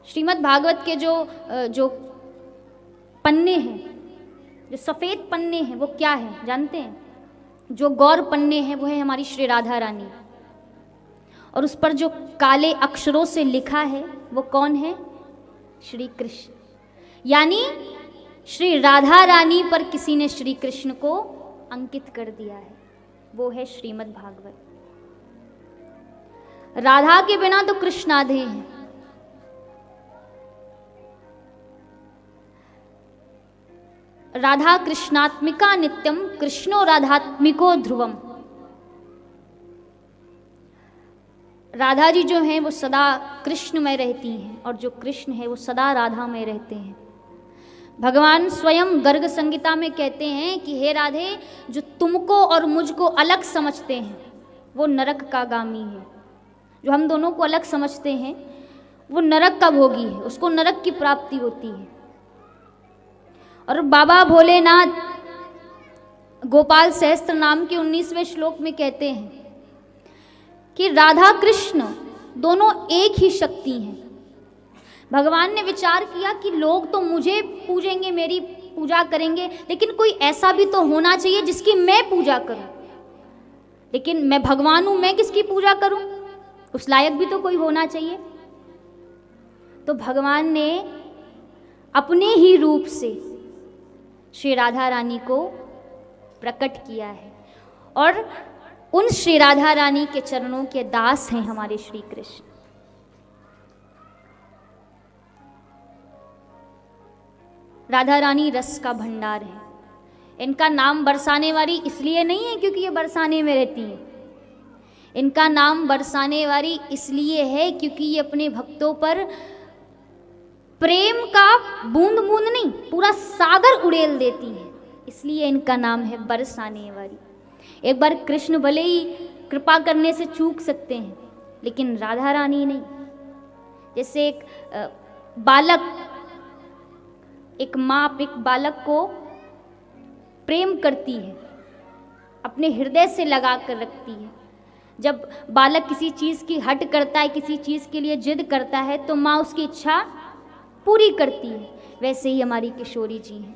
श्रीमद् भागवत के जो पन्ने हैं, जो सफ़ेद पन्ने हैं, वो क्या है जानते हैं? जो गौर पन्ने हैं वो है हमारी श्री राधा रानी, और उस पर जो काले अक्षरों से लिखा है वो कौन है? श्री कृष्ण। यानी श्री राधा रानी पर किसी ने श्री कृष्ण को अंकित कर दिया है, वो है श्रीमद् भागवत। राधा के बिना तो कृष्ण आधे हैं। राधा कृष्णात्मिका नित्यम, कृष्णो राधात्मिको ध्रुवम। राधा जी जो हैं वो सदा कृष्ण में रहती हैं, और जो कृष्ण है वो सदा राधा में रहते हैं। भगवान स्वयं गर्ग संहिता में कहते हैं कि हे राधे, जो तुमको और मुझको अलग समझते हैं वो नरक का गामी है। जो हम दोनों को अलग समझते हैं वो नरक का भोगी है, उसको नरक की प्राप्ति होती है। और बाबा भोलेनाथ गोपाल सहस्त्र नाम के 19वें श्लोक में कहते हैं कि राधा कृष्ण दोनों एक ही शक्ति हैं। भगवान ने विचार किया कि लोग तो मुझे पूजेंगे, मेरी पूजा करेंगे, लेकिन कोई ऐसा भी तो होना चाहिए जिसकी मैं पूजा करूं। लेकिन मैं भगवान हूं, मैं किसकी पूजा करूं? उस लायक भी तो कोई होना चाहिए। तो भगवान ने अपने ही रूप से श्री राधा रानी को प्रकट किया है, और उन श्री राधा रानी के चरणों के दास हैं हमारे श्री कृष्ण। राधा रानी रस का भंडार है। इनका नाम बरसाने वाली इसलिए नहीं है क्योंकि ये बरसाने में रहती है। इनका नाम बरसाने वाली इसलिए है क्योंकि ये अपने भक्तों पर प्रेम का बूंद बूंद नहीं, पूरा सागर उड़ेल देती है, इसलिए इनका नाम है बरसाने वाली। एक बार कृष्ण भले ही कृपा करने से चूक सकते हैं, लेकिन राधा रानी नहीं। जैसे एक बालक, एक माँ एक बालक को प्रेम करती है, अपने हृदय से लगा कर रखती है। जब बालक किसी चीज़ की हट करता है, किसी चीज़ के लिए जिद करता है, तो माँ उसकी इच्छा पूरी करती है। वैसे ही हमारी किशोरी जी हैं।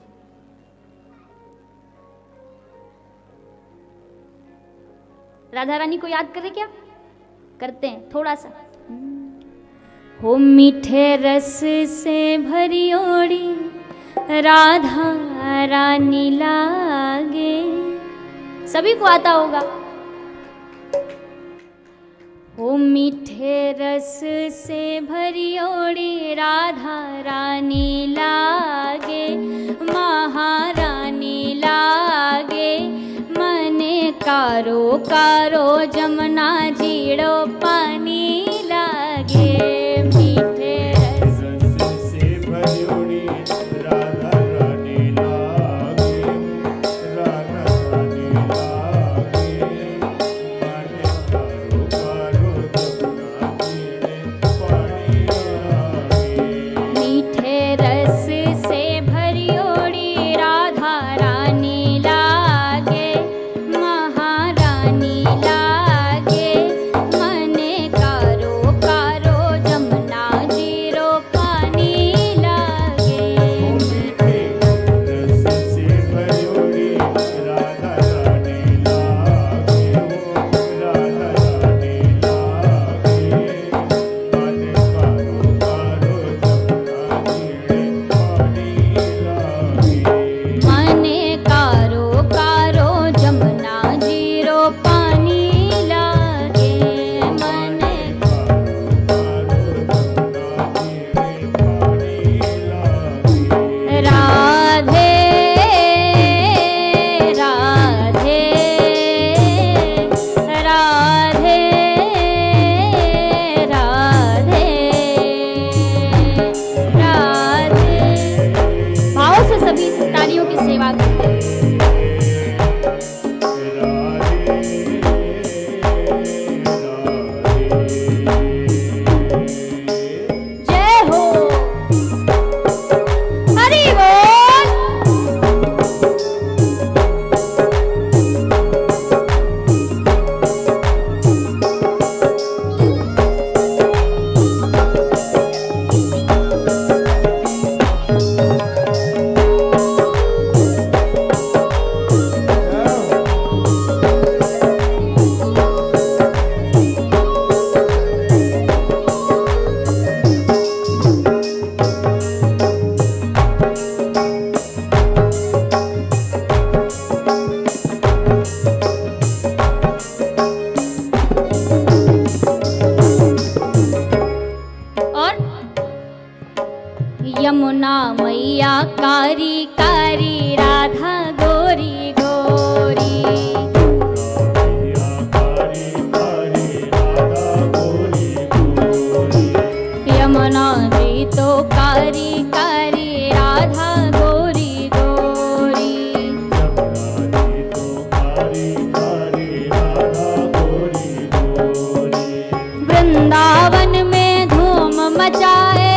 राधा रानी को याद करें क्या? करते हैं थोड़ा सा। हो मीठे रस से भरी ओड़ी राधा रानी लागे। सभी को आता होगा। हो मीठे रस से भरी ओड़ी राधा रानी लागे, महारानी लागे। मने कारो कारो जमुना जीड़ो पानी लागे। मीठे रस से भरी ओड़ी राधा रानी लागे, राधा रानी लागे। मने कारो कारो जमुना जीड़ो पानी लागे। मीठे रस से भरी ओड़ी राधा रानी लागे, महारानी लागे। मने का यमुना मैया कारी कारी, राधा गोरी गोरी। यमुना जी तो कारी कारी, राधा गोरी गोरी। वृंदावन में धूम मचाए,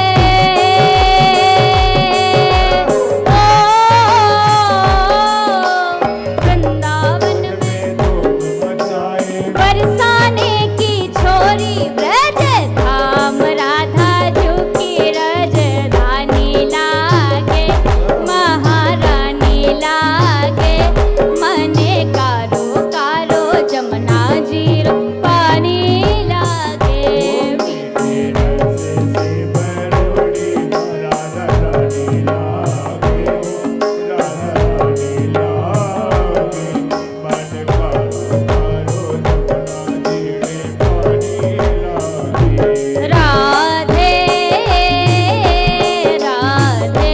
वृंदावन में धूम मचाए, बरसाने की छोरी ब्रज धाम, राधा जी की राजधानी लागे, महारानी लागे। मने कारो कारो जमुना जी रो पानी लागे। राधे राधे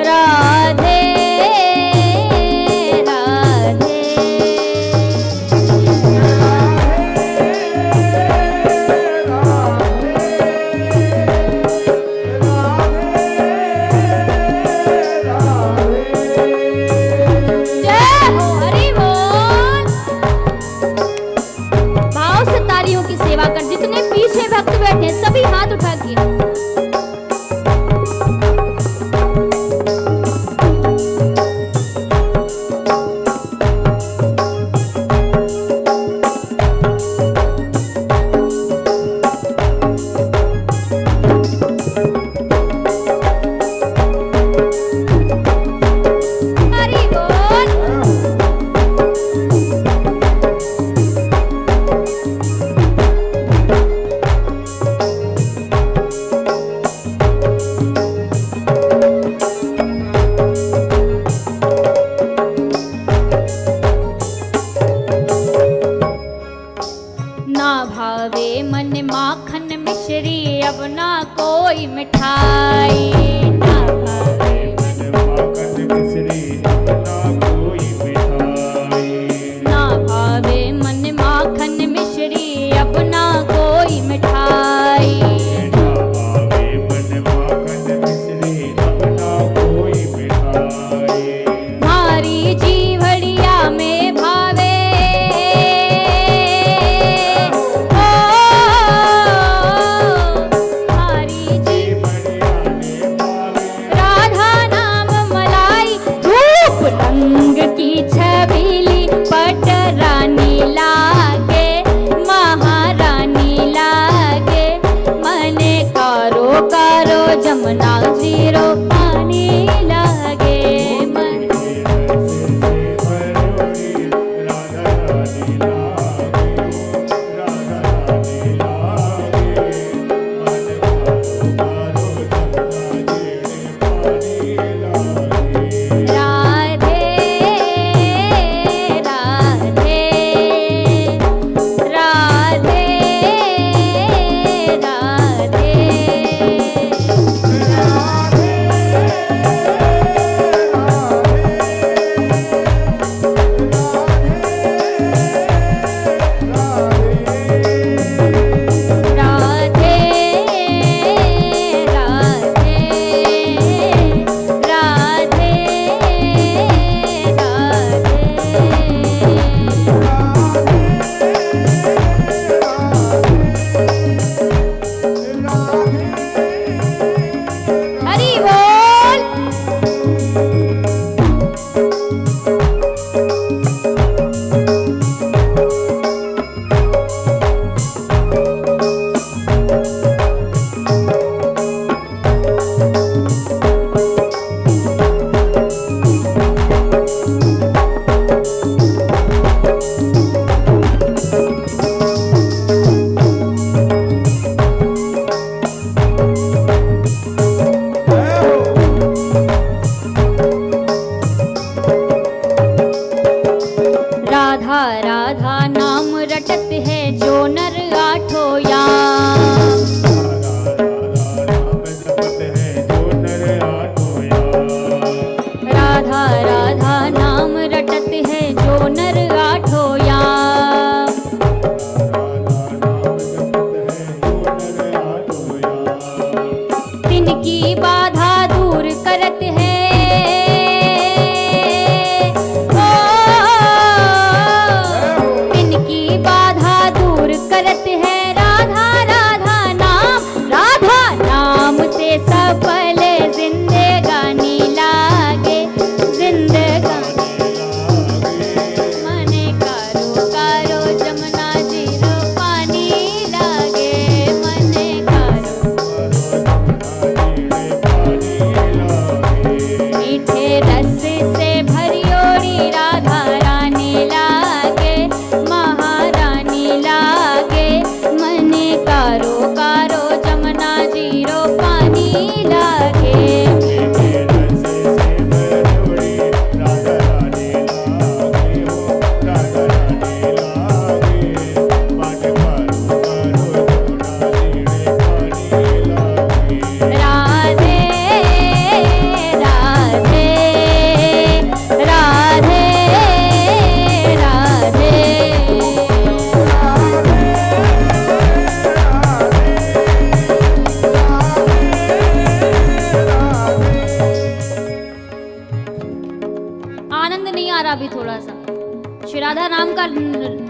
राधे राधे। जय हो हरि बोल। भाव से तालियों की सेवा कर। जितने पीछे भक्त बैठे हैं, सभी हाथ उठा के। हरि बोल। ना भावे मन माखन मिश्री, अब ना कोई मिठाई। ना भावे ना भावे मन माखन मिश्री, अब ना कोई मिठाई। मारी जीवड़िया में भावे, ओ मारी जीवड़िया में भावे, राधा नाम मलाई, धूप रंग की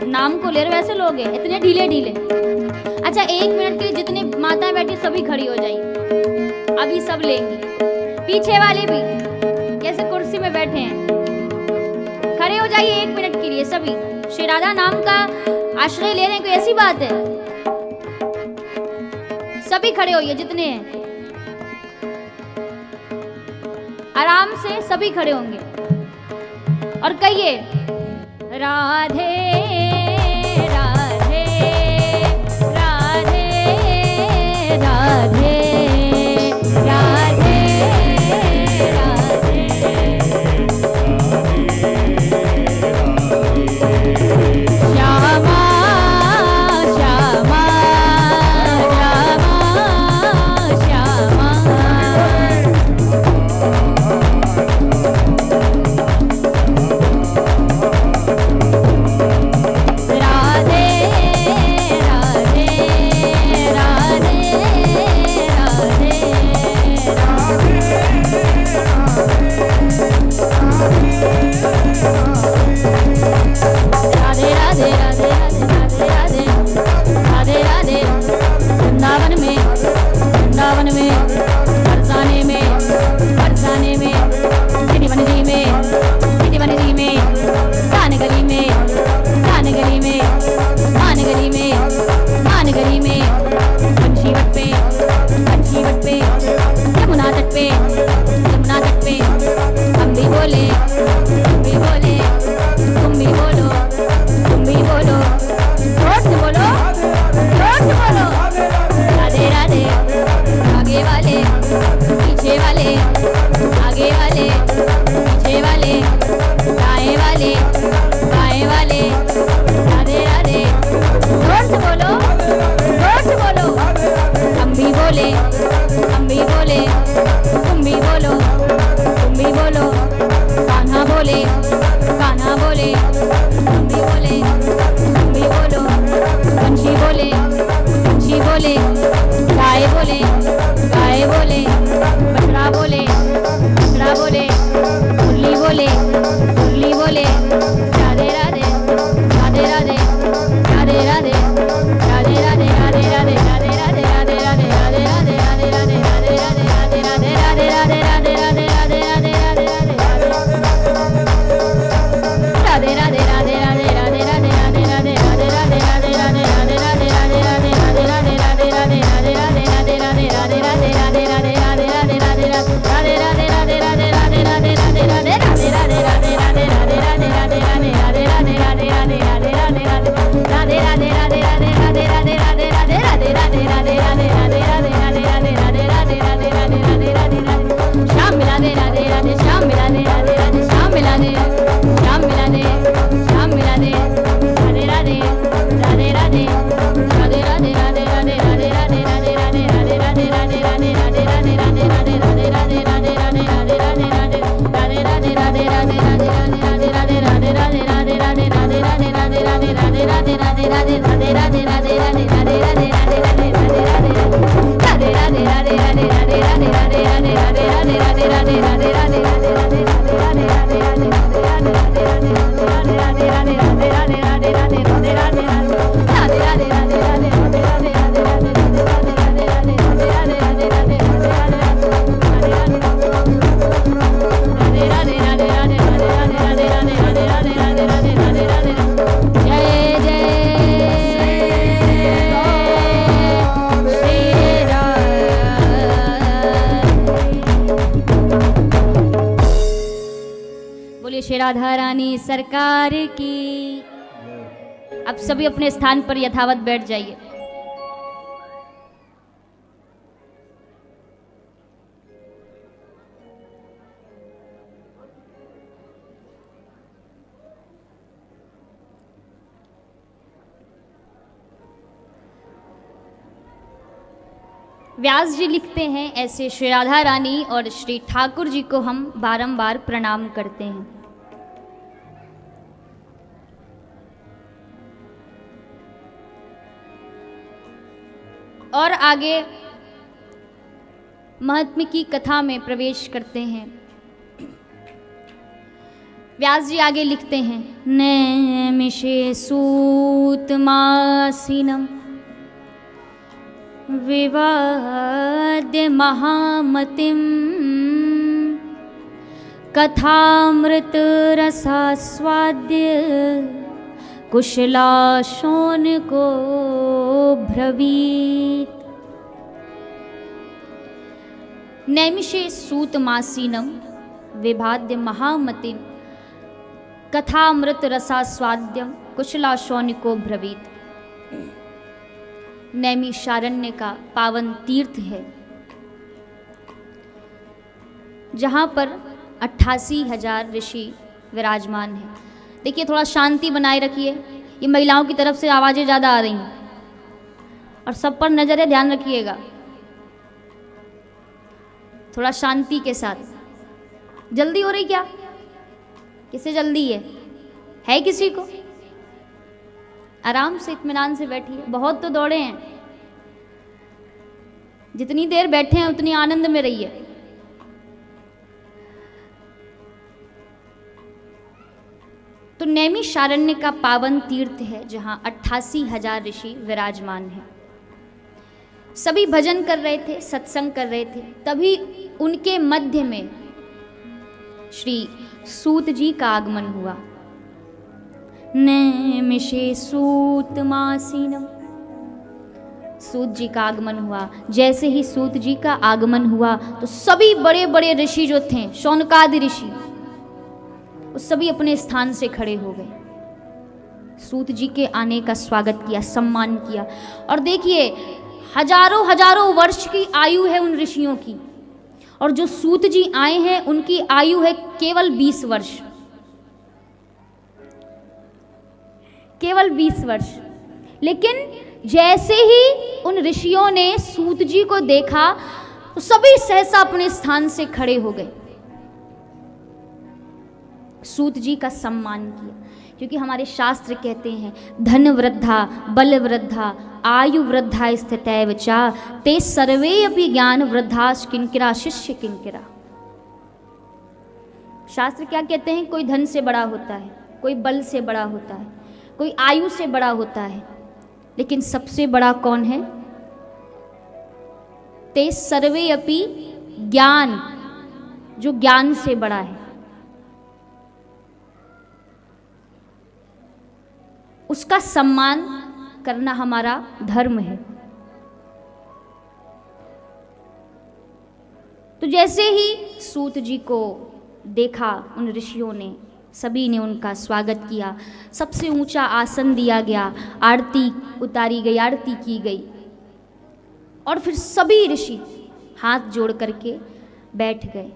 नाम को ले रहे वैसे लोग हैं, इतने ढीले ढीले। अच्छा 1 मिनट के लिए जितने माताएं बैठी सभी खड़ी हो जाइए, अभी सब लेंगे। पीछे वाले भी कैसे कुर्सी में बैठे हैं, खड़े हो जाइए 1 मिनट के लिए सभी। श्री राधा नाम का आश्रय ले रहे हैं, कोई ऐसी बात है? सभी खड़े होइए जितने हैं, आराम से सभी खड़े होंगे और कहिए राधे राधे राधे राधे राधे राधे श्यामा श्यामा श्यामा श्यामा श्री राधा रानी सरकार की। अब सभी अपने स्थान पर यथावत बैठ जाइए। व्यास जी लिखते हैं, ऐसे श्री राधा रानी और श्री ठाकुर जी को हम बारंबार प्रणाम करते हैं। और आगे महात्म्य की कथा में प्रवेश करते हैं। व्यास जी आगे लिखते हैं, नैमिषे सूतमासीनम विवाद्य महामतिम कथामृत रसास्वाद्य कुशला शौनको ब्रवीत। नैमिषे सूतमासीनम विभाद्य महामतिम कथामृत रसास्वाद्यम कुशला शौनिको ब्रवीत। नैमिषारण्य का पावन तीर्थ है जहाँ पर 88,000 ऋषि विराजमान हैं। देखिए, थोड़ा शांति बनाए रखिए, ये महिलाओं की तरफ से आवाज़ें ज़्यादा आ रही हैं और सब पर नज़र है, ध्यान रखिएगा, थोड़ा शांति के साथ। जल्दी हो रही क्या? किसे जल्दी है किसी को? आराम से इत्मीनान से बैठिए, बहुत तो दौड़े हैं, जितनी देर बैठे हैं उतनी आनंद में रहिए। तो नैमिषारण्य का पावन तीर्थ है जहाँ 88,000 ऋषि विराजमान हैं। सभी भजन कर रहे थे, सत्संग कर रहे थे, तभी उनके मध्य में श्री सूत जी का आगमन हुआ। नैमिषे सूतमासीनम, सूत जी का आगमन हुआ। जैसे ही सूत जी का आगमन हुआ तो सभी बड़े बड़े ऋषि जो थे, शौनकादि ऋषि, वो सभी अपने स्थान से खड़े हो गए, सूत जी के आने का स्वागत किया, सम्मान किया। और देखिए, हजारों हजारों वर्ष की आयु है उन ऋषियों की, और जो सूत जी आए हैं उनकी आयु है केवल 20 वर्ष, केवल 20 वर्ष। लेकिन जैसे ही उन ऋषियों ने सूत जी को देखा तो सभी सहसा अपने स्थान से खड़े हो गए, सूत जी का सम्मान किया। क्योंकि हमारे शास्त्र कहते हैं, धन वृद्धा बल वृद्धा आयु वृद्धा स्थितैव चा ते सर्वे अपि ज्ञान वृद्धा किंकिरा शिष्य किंकिरा। शास्त्र क्या कहते हैं? कोई धन से बड़ा होता है, कोई बल से बड़ा होता है, कोई आयु से बड़ा होता है, लेकिन सबसे बड़ा कौन है? ते सर्वे अपि ज्ञान, जो ज्ञान से बड़ा है। उसका सम्मान करना हमारा धर्म है। तो जैसे ही सूत जी को देखा उन ऋषियों ने, सभी ने उनका स्वागत किया, सबसे ऊंचा आसन दिया गया, आरती उतारी गई, आरती की गई, और फिर सभी ऋषि हाथ जोड़ करके बैठ गए।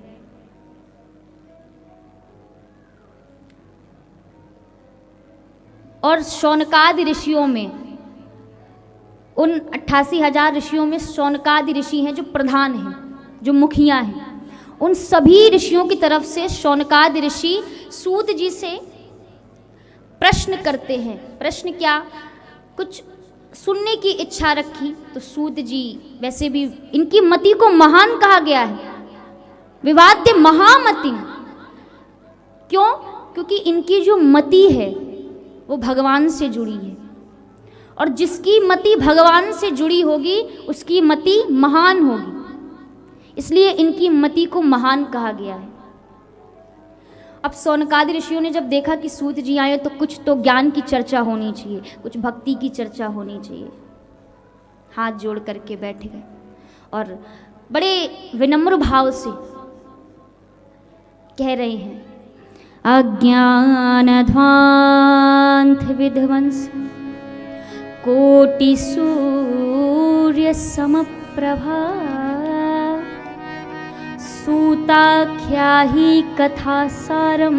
और शौनकादि ऋषियों में, उन 88,000 ऋषियों में शौनकादि ऋषि हैं जो प्रधान हैं, जो मुखिया हैं। उन सभी ऋषियों की तरफ से शौनकादि ऋषि सूत जी से प्रश्न करते हैं। प्रश्न क्या? कुछ सुनने की इच्छा रखी तो सूत जी, वैसे भी इनकी मति को महान कहा गया है, विवाद्य महामति। क्यों? क्योंकि इनकी जो मति है वो भगवान से जुड़ी है, और जिसकी मति भगवान से जुड़ी होगी उसकी मति महान होगी, इसलिए इनकी मति को महान कहा गया है। अब शौनकादि ऋषियों ने जब देखा कि सूत जी आए तो कुछ तो ज्ञान की चर्चा होनी चाहिए, कुछ भक्ति की चर्चा होनी चाहिए, हाथ जोड़ करके बैठ गए और बड़े विनम्र भाव से कह रहे हैं, अज्ञानध्वांत विध्वंस कोटि सूर्य समप्रभा सूताख्या ही कथा सारम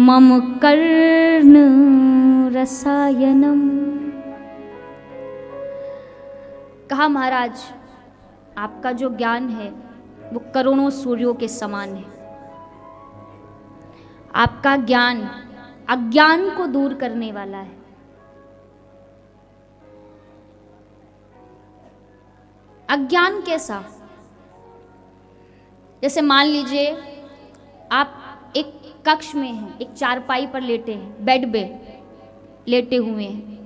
मम कर्ण रसायनम। कहा, महाराज, आपका जो ज्ञान है वो करोड़ों सूर्यों के समान है। आपका ज्ञान अज्ञान को दूर करने वाला है। अज्ञान कैसा? जैसे मान लीजिए आप एक कक्ष में हैं, एक चारपाई पर लेटे हैं, बेड पे लेटे हुए हैं,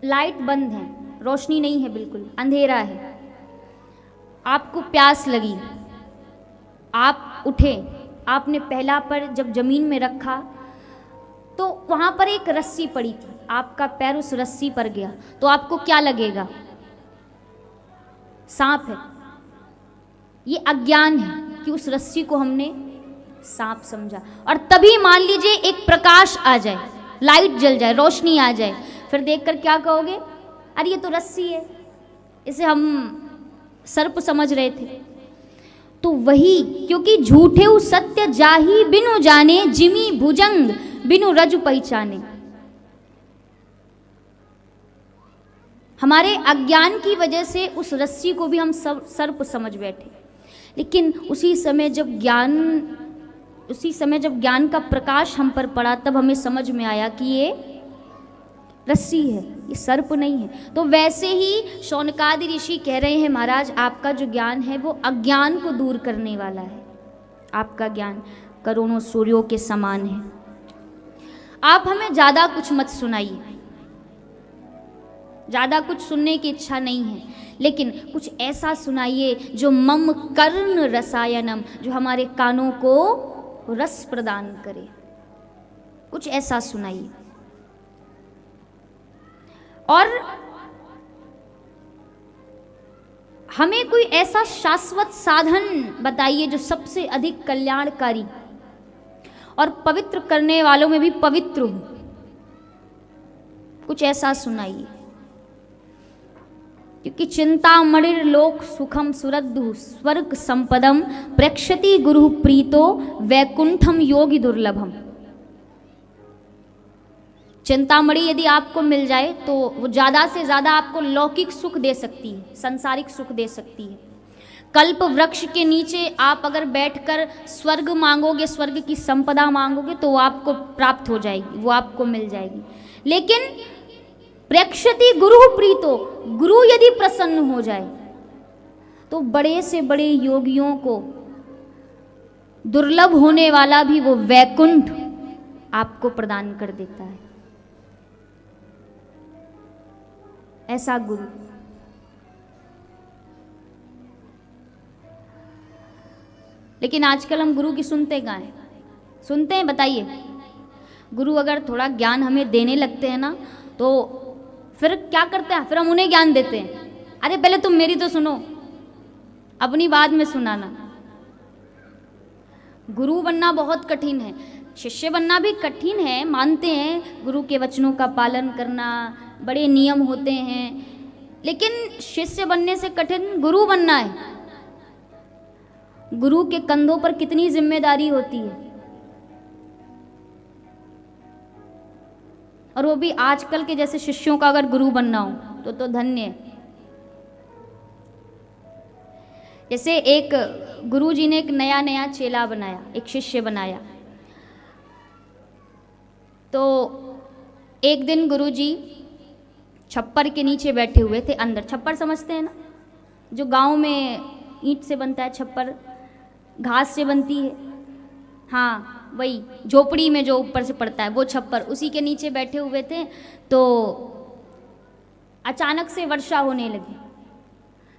लाइट बंद है, रोशनी नहीं है, बिल्कुल अंधेरा है। आपको प्यास लगी, आप उठे, आपने पहला पैर जब जमीन में रखा तो वहां पर एक रस्सी पड़ी थी, आपका पैर उस रस्सी पर गया तो आपको क्या लगेगा? सांप है। ये अज्ञान है कि उस रस्सी को हमने सांप समझा। और तभी मान लीजिए एक प्रकाश आ जाए, लाइट जल जाए, रोशनी आ जाए, फिर देखकर क्या कहोगे? अरे ये तो रस्सी है, इसे हम सर्प समझ रहे थे। तो वही, क्योंकि झूठे सत्य जाही बिनु जाने, जिमी भुजंग बिनु रज पहचाने। हमारे अज्ञान की वजह से उस रस्सी को भी हम सब सर्प समझ बैठे। लेकिन उसी समय जब ज्ञान का प्रकाश हम पर पड़ा, तब हमें समझ में आया कि ये रस्सी है, ये सर्प नहीं है। तो वैसे ही शौनकादि ऋषि कह रहे हैं, महाराज आपका जो ज्ञान है वो अज्ञान को दूर करने वाला है। आपका ज्ञान करोड़ों सूर्यों के समान है। आप हमें ज़्यादा कुछ मत सुनाइए, ज़्यादा कुछ सुनने की इच्छा नहीं है, लेकिन कुछ ऐसा सुनाइए जो मम कर्ण रसायनम, जो हमारे कानों को रस प्रदान करे। कुछ ऐसा सुनाइए। और हमें कोई ऐसा शाश्वत साधन बताइए जो सबसे अधिक कल्याणकारी और पवित्र करने वालों में भी पवित्र हो। कुछ ऐसा सुनाइए, क्योंकि चिंतामणिर लोक सुखम सुरद्धु स्वर्ग संपदम प्रेक्षति गुरु प्रीतो वैकुंठम योगी दुर्लभम। चिंतामणि यदि आपको मिल जाए तो वो ज़्यादा से ज़्यादा आपको लौकिक सुख दे सकती है, सांसारिक सुख दे सकती है। कल्प वृक्ष के नीचे आप अगर बैठकर स्वर्ग मांगोगे, स्वर्ग की संपदा मांगोगे, तो वो आपको प्राप्त हो जाएगी, वो आपको मिल जाएगी। लेकिन प्रेक्षति गुरु प्रीतो, गुरु यदि प्रसन्न हो जाए तो बड़े से बड़े योगियों को दुर्लभ होने वाला भी वो वैकुंठ आपको प्रदान कर देता है। ऐसा गुरु। लेकिन आजकल हम गुरु की सुनते कहाँ हैं? सुनते हैं? बताइए। गुरु अगर थोड़ा ज्ञान हमें देने लगते हैं ना, तो फिर क्या करते हैं? फिर हम उन्हें ज्ञान देते हैं। अरे पहले तुम मेरी तो सुनो, अपनी बाद में सुनाना। गुरु बनना बहुत कठिन है, शिष्य बनना भी कठिन है, मानते हैं। गुरु के वचनों का पालन करना, बड़े नियम होते हैं, लेकिन शिष्य बनने से कठिन गुरु बनना है। गुरु के कंधों पर कितनी जिम्मेदारी होती है, और वो भी आजकल के जैसे शिष्यों का अगर गुरु बनना हो तो धन्य है। जैसे एक गुरु जी ने एक नया चेला बनाया, एक शिष्य बनाया। तो एक दिन गुरु जी छप्पर के नीचे बैठे हुए थे। अंदर छप्पर समझते हैं ना, जो गांव में ईंट से बनता है, छप्पर घास से बनती है, हाँ वही, झोपड़ी में जो ऊपर से पड़ता है वो छप्पर, उसी के नीचे बैठे हुए थे। तो अचानक से वर्षा होने लगी।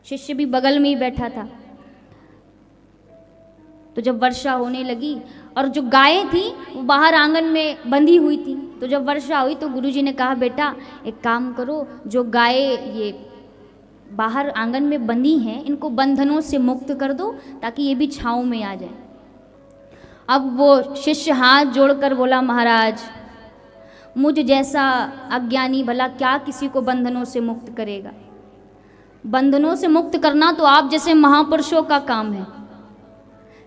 शिष्य भी बगल में ही बैठा था। तो जब वर्षा होने लगी, और जो गायें थी वो बाहर आंगन में बंधी हुई थी, तो जब वर्षा हुई तो गुरुजी ने कहा, बेटा एक काम करो, जो गायें ये बाहर आंगन में बंधी हैं, इनको बंधनों से मुक्त कर दो, ताकि ये भी छाँव में आ जाए। अब वो शिष्य हाथ जोड़कर बोला, महाराज मुझ जैसा अज्ञानी भला क्या किसी को बंधनों से मुक्त करेगा? बंधनों से मुक्त करना तो आप जैसे महापुरुषों का काम है।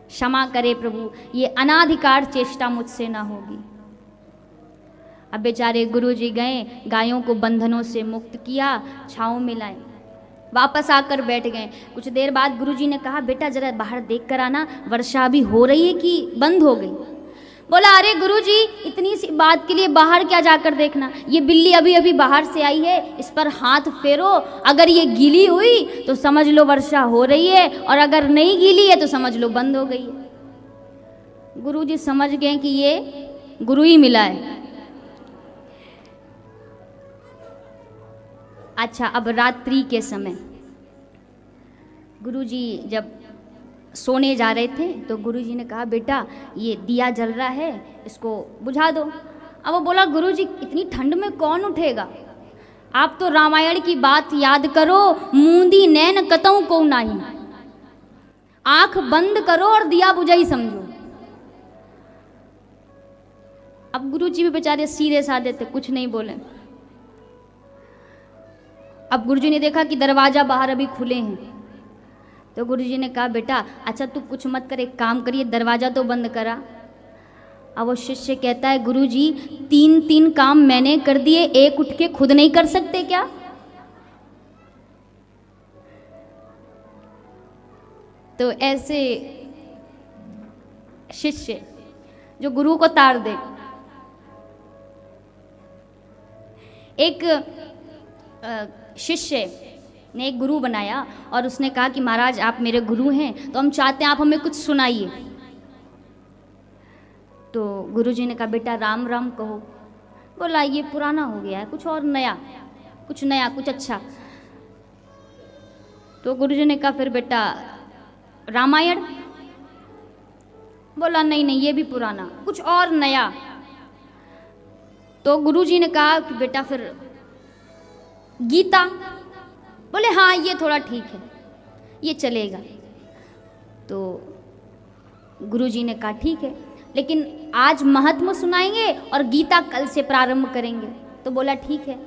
क्षमा करे प्रभु, ये अनाधिकार चेष्टा मुझसे ना होगी। अब बेचारे गुरुजी गए, गायों को बंधनों से मुक्त किया, छाँव में लाए, वापस आकर बैठ गए। कुछ देर बाद गुरुजी ने कहा, बेटा जरा बाहर देख कर आना, वर्षा अभी हो रही है कि बंद हो गई? बोला, अरे गुरुजी इतनी सी बात के लिए बाहर क्या जाकर देखना, ये बिल्ली अभी अभी बाहर से आई है, इस पर हाथ फेरो, अगर ये गीली हुई तो समझ लो वर्षा हो रही है, और अगर नहीं गीली है तो समझ लो बंद हो गई है। गुरुजी समझ गए कि ये गुरु ही मिला है। अच्छा, अब रात्रि के समय गुरुजी जब सोने जा रहे थे तो गुरुजी ने कहा, बेटा ये दिया जल रहा है, इसको बुझा दो। अब वो बोला, गुरुजी इतनी ठंड में कौन उठेगा, आप तो रामायण की बात याद करो, मूंदी नैन कतऊ को नाही, आंख बंद करो और दिया बुझाई समझो। अब गुरुजी भी बेचारे सीधे साधे थे, कुछ नहीं बोले। अब गुरुजी ने देखा कि दरवाजा बाहर अभी खुले हैं, तो गुरुजी ने कहा, बेटा अच्छा तू कुछ मत कर, एक काम करिए, दरवाजा तो बंद करा। अब वो शिष्य कहता है, गुरुजी 3 काम मैंने कर दिए, एक उठ के खुद नहीं कर सकते क्या? तो ऐसे शिष्य जो गुरु को तार दे। एक शिष्य ने एक गुरु बनाया और उसने कहा कि महाराज आप मेरे गुरु हैं, तो हम चाहते हैं आप हमें कुछ सुनाइए। तो गुरुजी ने कहा, बेटा राम राम कहो। बोला, ये पुराना हो गया है, कुछ और नया, कुछ नया, कुछ अच्छा। तो गुरुजी ने कहा, फिर बेटा रामायण। बोला, नहीं नहीं ये भी पुराना, कुछ और नया। तो गुरुजी ने कहा कि बेटा फिर गीता। बोले, हाँ ये थोड़ा ठीक है, ये चलेगा। तो गुरुजी ने कहा, ठीक है, लेकिन आज महात्मा सुनाएंगे और गीता कल से प्रारंभ करेंगे। तो बोला, ठीक है।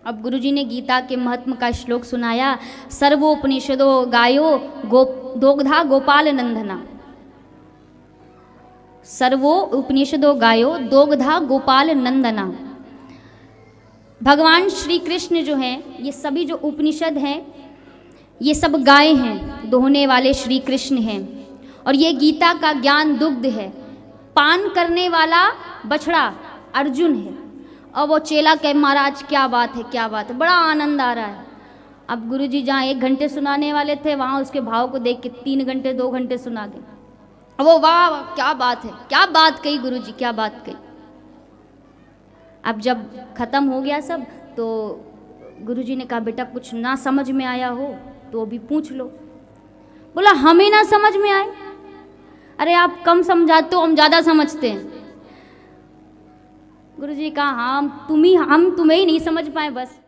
अब गुरुजी ने गीता के महत्व का श्लोक सुनाया, सर्वोपनिषदो गायो दोग्धा गोपाल नंदना। सर्वो उपनिषदो गायो दोग्धा गोपाल नंदना। भगवान श्री कृष्ण जो हैं, ये सभी जो उपनिषद हैं, ये सब गाय हैं, दोहने वाले श्री कृष्ण हैं। और ये गीता का ज्ञान दुग्ध है, पान करने वाला बछड़ा अर्जुन है। और वो चेला कहे, महाराज क्या बात है, क्या बात है, बड़ा आनंद आ रहा है। अब गुरुजी जहाँ 1 घंटे सुनाने वाले थे, वहाँ उसके भाव को देख के 3 घंटे 2 घंटे सुना गए। अब वो वाह क्या बात है, क्या बात कही गुरुजी, क्या बात कही। अब जब खत्म हो गया सब, तो गुरुजी ने कहा, बेटा कुछ ना समझ में आया हो तो अभी पूछ लो। बोला, हमें ना समझ में आए? अरे आप कम समझाते हो, हम ज़्यादा समझते हैं। गुरुजी कहा, हाँ हम तुम्हें ही नहीं समझ पाए बस।